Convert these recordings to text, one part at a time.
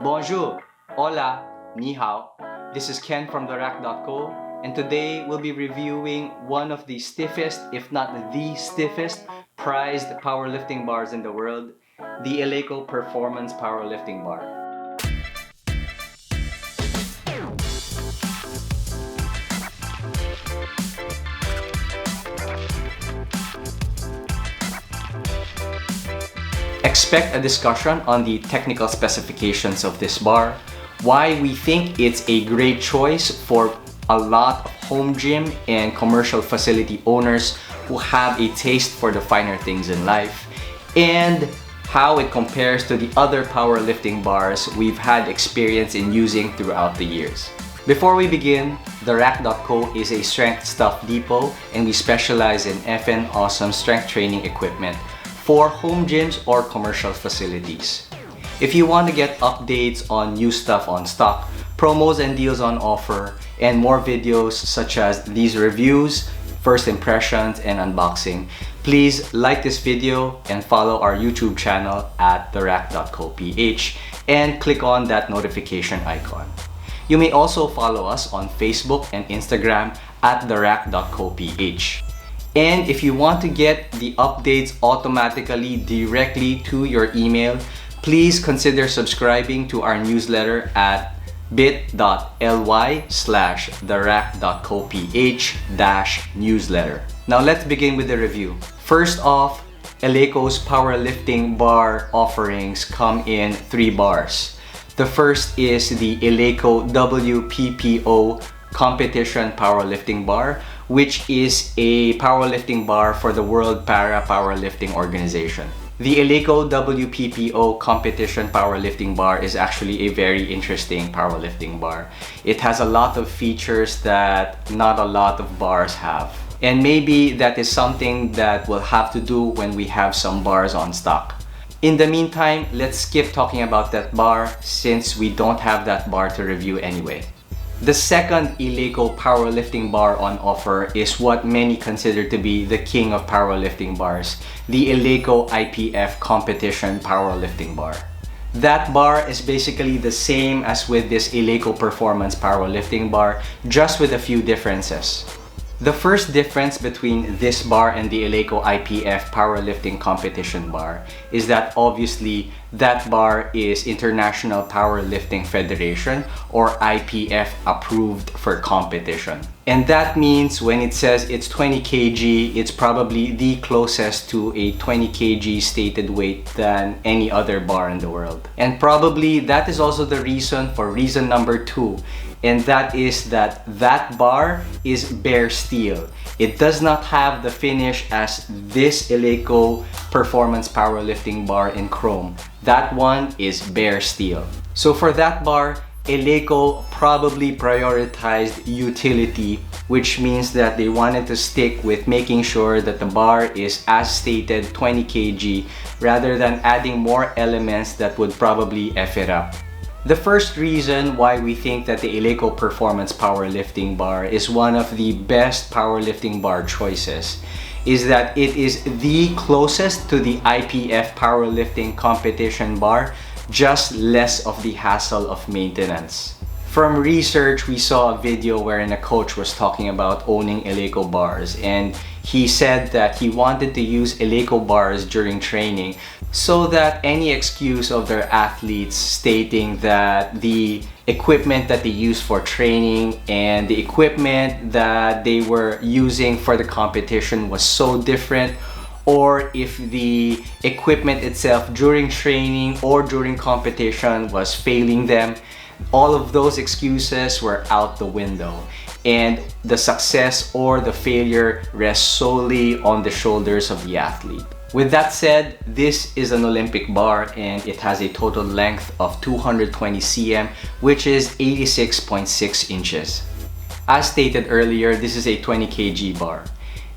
Bonjour, hola, ni hao. This is Ken from therack.co, and today we'll be reviewing one of the stiffest, if not the stiffest, prized powerlifting bars in the world, the Eleiko Performance Powerlifting Bar. Expect a discussion on the technical specifications of this bar, why we think it's a great choice for a lot of home gym and commercial facility owners who have a taste for the finer things in life, and how it compares to the other powerlifting bars we've had experience in using throughout the years. Before we begin, therack.co is a strength stuff depot, and we specialize in FN awesome strength training equipment for home gyms or commercial facilities. If you want to get updates on new stuff on stock, promos and deals on offer, and more videos such as these reviews, first impressions, and unboxing, please like this video and follow our YouTube channel at therack.co.ph and click on that notification icon. You may also follow us on Facebook and Instagram at therack.co.ph. And if you want to get the updates automatically directly to your email, please consider subscribing to our newsletter at bit.ly/therack.co.ph-newsletter. Now let's begin with the review. First off, Eleiko's powerlifting bar offerings come in 3 bars. The first is the Eleiko WPPO Competition Powerlifting Bar, which is a powerlifting bar for the World Para Powerlifting Organization. The Eleiko WPPO Competition Powerlifting Bar is actually a very interesting powerlifting bar. It has a lot of features that not a lot of bars have. And maybe that is something that we'll have to do when we have some bars on stock. In the meantime, let's skip talking about that bar since we don't have that bar to review anyway. The second Eleiko powerlifting bar on offer is what many consider to be the king of powerlifting bars, the Eleiko IPF Competition Powerlifting Bar. That bar is basically the same as with this Eleiko Performance Powerlifting Bar, just with a few differences. The first difference between this bar and the Eleiko IPF Powerlifting Competition Bar is that obviously that bar is International Powerlifting Federation or IPF approved for competition. And that means when it says it's 20 kg, it's probably the closest to a 20 kg stated weight than any other bar in the world. And probably that is also the reason for reason number 2. And that is that bar is bare steel. It does not have the finish as this Eleiko Performance Powerlifting Bar in chrome. That one is bare steel. So for that bar, Eleiko probably prioritized utility, which means that they wanted to stick with making sure that the bar is as stated 20 kg rather than adding more elements that would probably F it up. The first reason why we think that the Eleiko Performance Powerlifting Bar is one of the best powerlifting bar choices is that it is the closest to the IPF Powerlifting Competition Bar, just less of the hassle of maintenance. From research, we saw a video wherein a coach was talking about owning Eleiko bars, and he said that he wanted to use Eleiko bars during training so that any excuse of their athletes stating that the equipment that they use for training and the equipment that they were using for the competition was so different, or if the equipment itself during training or during competition was failing them, all of those excuses were out the window, and the success or the failure rests solely on the shoulders of the athlete. With that said, this is an Olympic bar and it has a total length of 220 cm, which is 86.6 inches. As stated earlier, this is a 20 kg bar.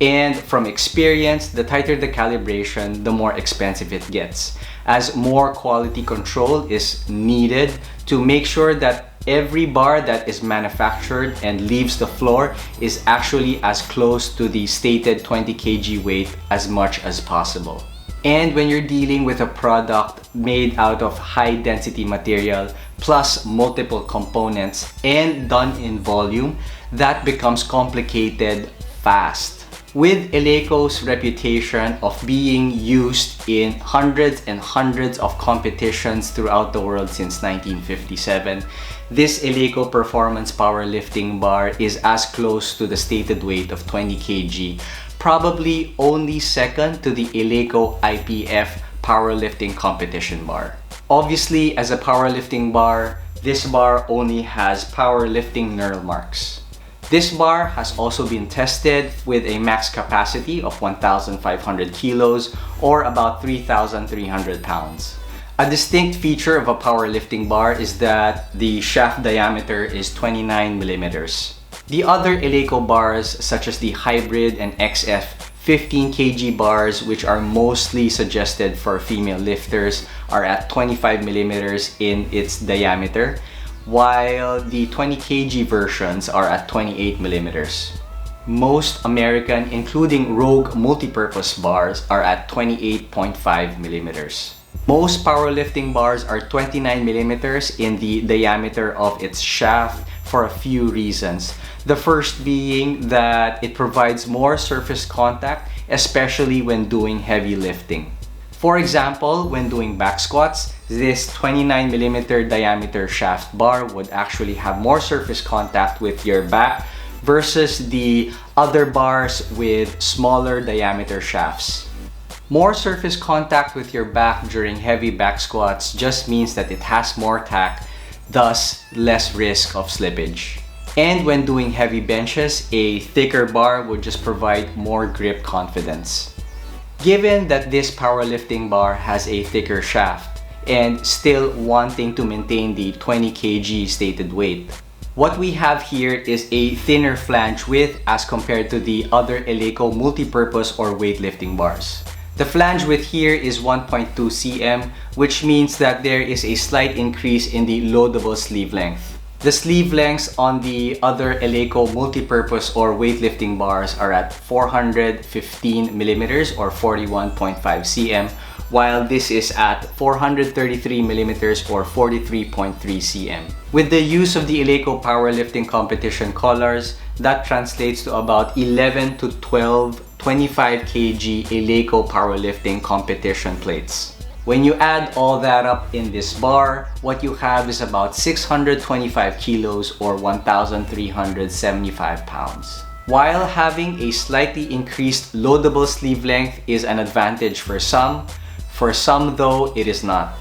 And from experience, the tighter the calibration, the more expensive it gets, as more quality control is needed to make sure that every bar that is manufactured and leaves the floor is actually as close to the stated 20 kg weight as much as possible. And when you're dealing with a product made out of high density material plus multiple components and done in volume, that becomes complicated fast. With Eleiko's reputation of being used in hundreds and hundreds of competitions throughout the world since 1957, this Eleiko Performance Powerlifting Bar is as close to the stated weight of 20 kg, probably only second to the Eleiko IPF Powerlifting Competition Bar. Obviously, as a powerlifting bar, this bar only has powerlifting knurl marks. This bar has also been tested with a max capacity of 1,500 kilos or about 3,300 pounds. A distinct feature of a powerlifting bar is that the shaft diameter is 29 millimeters. The other Eleiko bars, such as the Hybrid and XF 15 kg bars, which are mostly suggested for female lifters, are at 25 millimeters in its diameter, while the 20 kg versions are at 28 millimeters. Most American, including Rogue multipurpose bars, are at 28.5 millimeters. Most powerlifting bars are 29 millimeters in the diameter of its shaft for a few reasons. The first being that it provides more surface contact, especially when doing heavy lifting. For example, when doing back squats, this 29mm diameter shaft bar would actually have more surface contact with your back versus the other bars with smaller diameter shafts. More surface contact with your back during heavy back squats just means that it has more tack, thus less risk of slippage. And when doing heavy benches, a thicker bar would just provide more grip confidence. Given that this powerlifting bar has a thicker shaft and still wanting to maintain the 20 kg stated weight, what we have here is a thinner flange width as compared to the other Eleiko multipurpose or weightlifting bars. The flange width here is 1.2 cm, which means that there is a slight increase in the loadable sleeve length. The sleeve lengths on the other Eleiko multipurpose or weightlifting bars are at 415 millimeters or 41.5 cm, while this is at 433 millimeters or 43.3 cm. With the use of the Eleiko powerlifting competition collars, that translates to about 11 to 12 25 kg Eleiko powerlifting competition plates. When you add all that up in this bar, what you have is about 625 kilos or 1,375 pounds. While having a slightly increased loadable sleeve length is an advantage for some though it is not.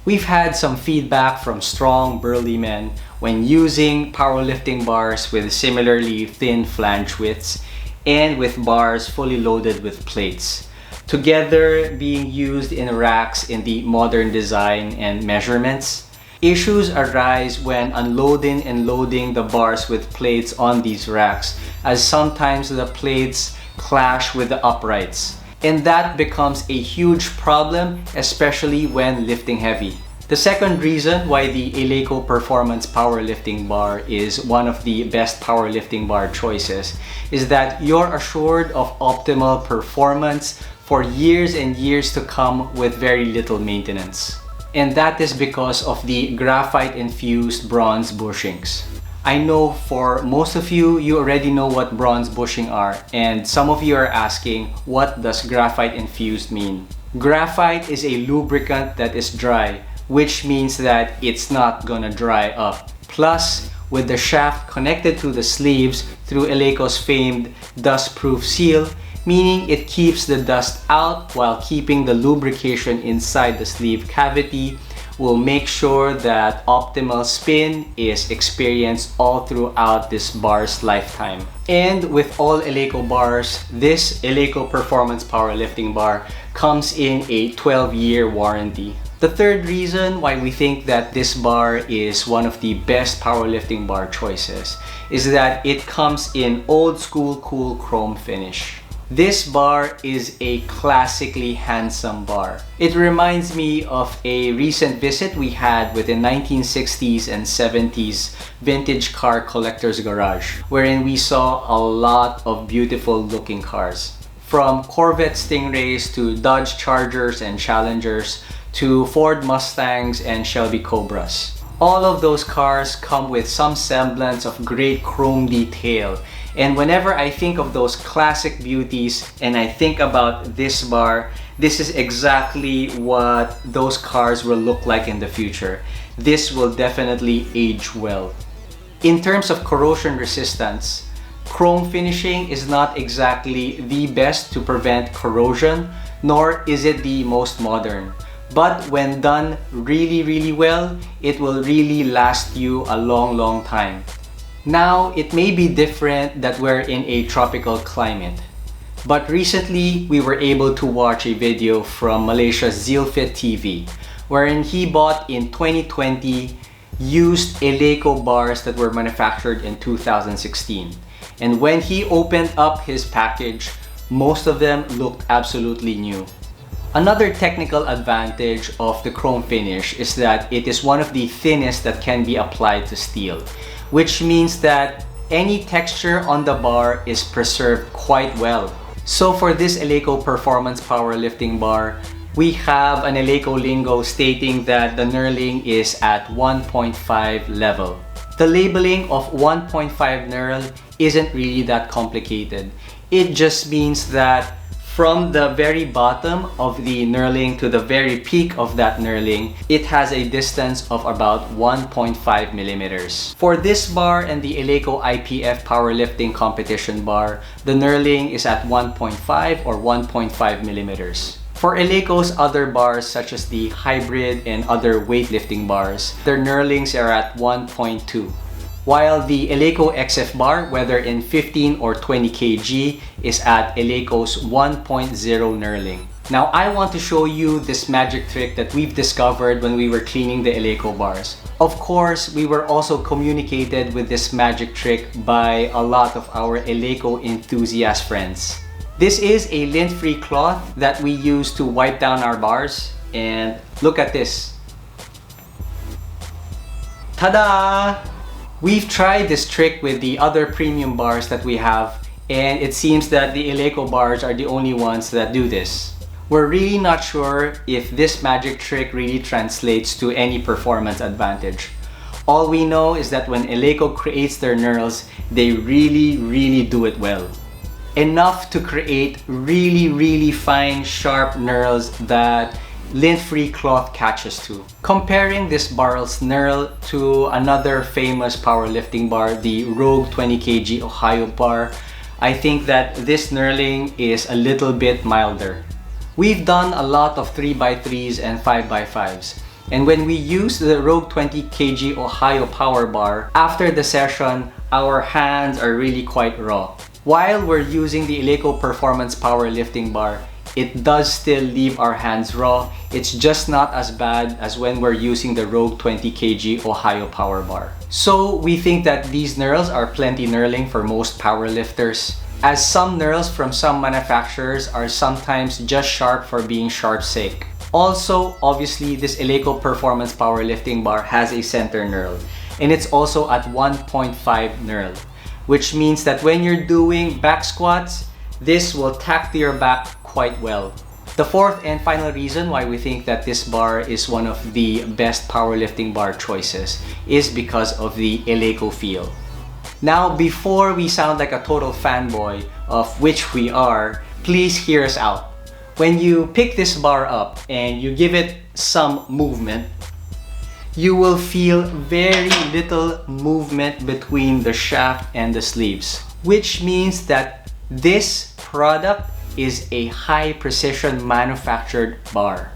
We've had some feedback from strong burly men when using powerlifting bars with similarly thin flange widths and with bars fully loaded with plates, together being used in racks in the modern design and measurements. Issues arise when unloading and loading the bars with plates on these racks, as sometimes the plates clash with the uprights, and that becomes a huge problem, especially when lifting heavy. The second reason why the Eleiko Performance Powerlifting Bar is one of the best powerlifting bar choices is that you're assured of optimal performance for years and years to come with very little maintenance. And that is because of the graphite-infused bronze bushings. I know for most of you, you already know what bronze bushing are, and some of you are asking, what does graphite-infused mean? Graphite is a lubricant that is dry, which means that it's not gonna dry up. Plus, with the shaft connected to the sleeves through Eleiko's famed dust-proof seal, meaning it keeps the dust out while keeping the lubrication inside the sleeve cavity, will make sure that optimal spin is experienced all throughout this bar's lifetime. And with all Eleiko bars, this Eleiko Performance Powerlifting Bar comes in a 12-year warranty. The third reason why we think that this bar is one of the best powerlifting bar choices is that it comes in old school cool chrome finish. This bar is a classically handsome bar. It reminds me of a recent visit we had with a 1960s and 70s vintage car collector's garage, wherein we saw a lot of beautiful looking cars. from Corvette Stingrays to Dodge Chargers and Challengers to Ford Mustangs and Shelby Cobras. All of those cars come with some semblance of great chrome detail, and whenever I think of those classic beauties and I think about this bar, this is exactly what those cars will look like in the future. This will definitely age well. In terms of corrosion resistance, chrome finishing is not exactly the best to prevent corrosion, nor is it the most modern. But when done really well, it will really last you a long time. Now, it may be different that we're in a tropical climate, but recently we were able to watch a video from Malaysia's Zilfit TV, wherein he bought in 2020 used Eleiko bars that were manufactured in 2016. And when he opened up his package, most of them looked absolutely new. Another technical advantage of the chrome finish is that it is one of the thinnest that can be applied to steel, which means that any texture on the bar is preserved quite well. So for this Eleiko Performance Powerlifting Bar, we have an Eleiko lingo stating that the knurling is at 1.5 level. The labeling of 1.5 knurl isn't really that complicated. It just means that from the very bottom of the knurling to the very peak of that knurling, it has a distance of about 1.5 millimeters. For this bar and the Eleiko IPF powerlifting competition bar, the knurling is at 1.5 or 1.5 millimeters. For Eleiko's other bars such as the hybrid and other weightlifting bars, their knurlings are at 1.2. While the Eleiko XF bar, whether in 15 or 20 kg, is at Eleiko's 1.0 knurling. Now I want to show you this magic trick that we've discovered when we were cleaning the Eleiko bars. Of course, we were also communicated with this magic trick by a lot of our Eleiko enthusiast friends. This is a lint-free cloth that we use to wipe down our bars, and look at this. Ta-da! We've tried this trick with the other premium bars that we have, and it seems that the Eleiko bars are the only ones that do this. We're really not sure if this magic trick really translates to any performance advantage. All we know is that when Eleiko creates their knurls, they really do it well. Enough to create really fine, sharp knurls that lint-free cloth catches to. Comparing this barrel's knurl to another famous powerlifting bar, the Rogue 20 kg Ohio bar, I think that this knurling is a little bit milder. We've done a lot of 3x3s and 5x5s, and when we use the Rogue 20 kg Ohio power bar, after the session, our hands are really quite raw. While we're using the Eleiko Performance Powerlifting Bar, it does still leave our hands raw. It's just not as bad as when we're using the Rogue 20 kg Ohio Power Bar. So we think that these knurls are plenty knurling for most powerlifters, as some knurls from some manufacturers are sometimes just sharp for being sharp's sake. Also, obviously, this Eleiko Performance Powerlifting Bar has a center knurl, and it's also at 1.5 knurl, which means that when you're doing back squats, this will tack to your back quite well. The fourth and final reason why we think that this bar is one of the best powerlifting bar choices is because of the Eleiko feel. Now, before we sound like a total fanboy, of which we are, please hear us out. When you pick this bar up and you give it some movement, you will feel very little movement between the shaft and the sleeves, which means that this product is a high precision manufactured bar.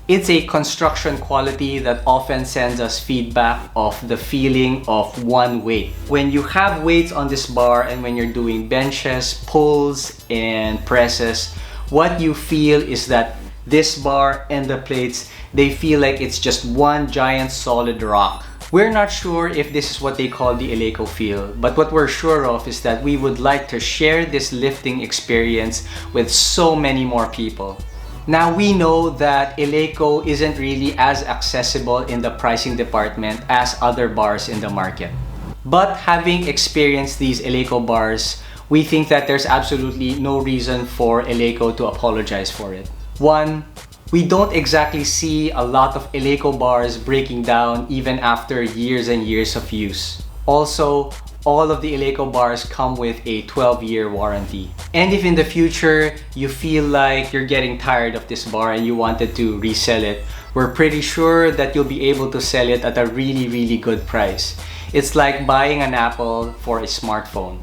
It's a construction quality that often sends us feedback of the feeling of one weight. When you have weights on this bar and when you're doing benches, pulls, and presses, what you feel is that this bar and the plates, they feel like it's just one giant solid rock. We're not sure if this is what they call the Eleiko feel, but what we're sure of is that we would like to share this lifting experience with so many more people. Now, we know that Eleiko isn't really as accessible in the pricing department as other bars in the market. But having experienced these Eleiko bars, we think that there's absolutely no reason for Eleiko to apologize for it. One, we don't exactly see a lot of Eleiko bars breaking down even after years and years of use. Also, all of the Eleiko bars come with a 12-year warranty. And if in the future you feel like you're getting tired of this bar and you wanted to resell it, we're pretty sure that you'll be able to sell it at a really good price. It's like buying an Apple for a smartphone.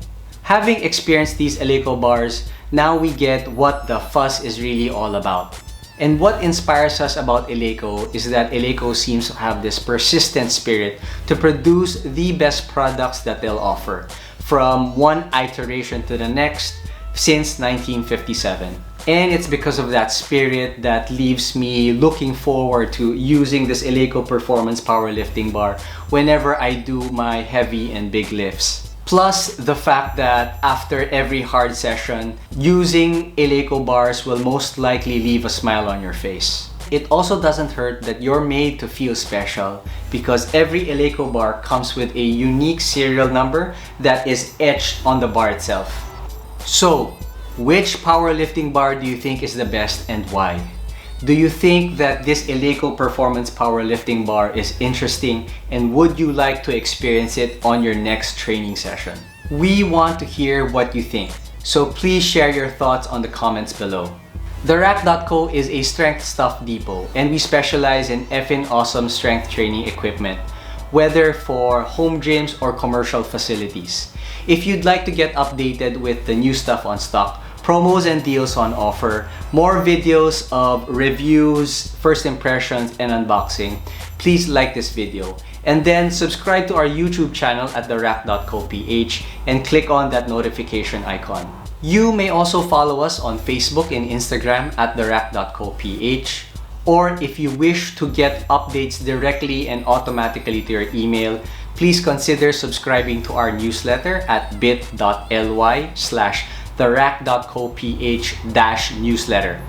Having experienced these Eleiko bars, now we get what the fuss is really all about. And what inspires us about Eleiko is that Eleiko seems to have this persistent spirit to produce the best products that they'll offer, from one iteration to the next since 1957. And it's because of that spirit that leaves me looking forward to using this Eleiko Performance Powerlifting Bar whenever I do my heavy and big lifts. Plus the fact that after every hard session, using Eleiko bars will most likely leave a smile on your face. It also doesn't hurt that you're made to feel special because every Eleiko bar comes with a unique serial number that is etched on the bar itself. So, which powerlifting bar do you think is the best and why? Do you think that this Eleiko Performance Powerlifting Bar is interesting and would you like to experience it on your next training session? We want to hear what you think, so please share your thoughts on the comments below. TheRack.co is a strength stuff depot and we specialize in effing awesome strength training equipment, whether for home gyms or commercial facilities. If you'd like to get updated with the new stuff on stock, promos and deals on offer, more videos of reviews, first impressions, and unboxing, please like this video. And then subscribe to our YouTube channel at therack.co.ph and click on that notification icon. You may also follow us on Facebook and Instagram at therack.co.ph. Or if you wish to get updates directly and automatically to your email, please consider subscribing to our newsletter at bit.ly/therack.co.ph-newsletter.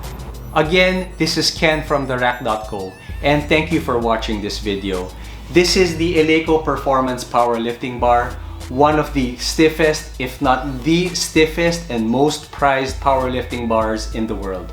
Again, this is Ken from therack.co and thank you for watching this video. This is the Eleiko Performance Powerlifting Bar, one of the stiffest, if not the stiffest and most prized powerlifting bars in the world.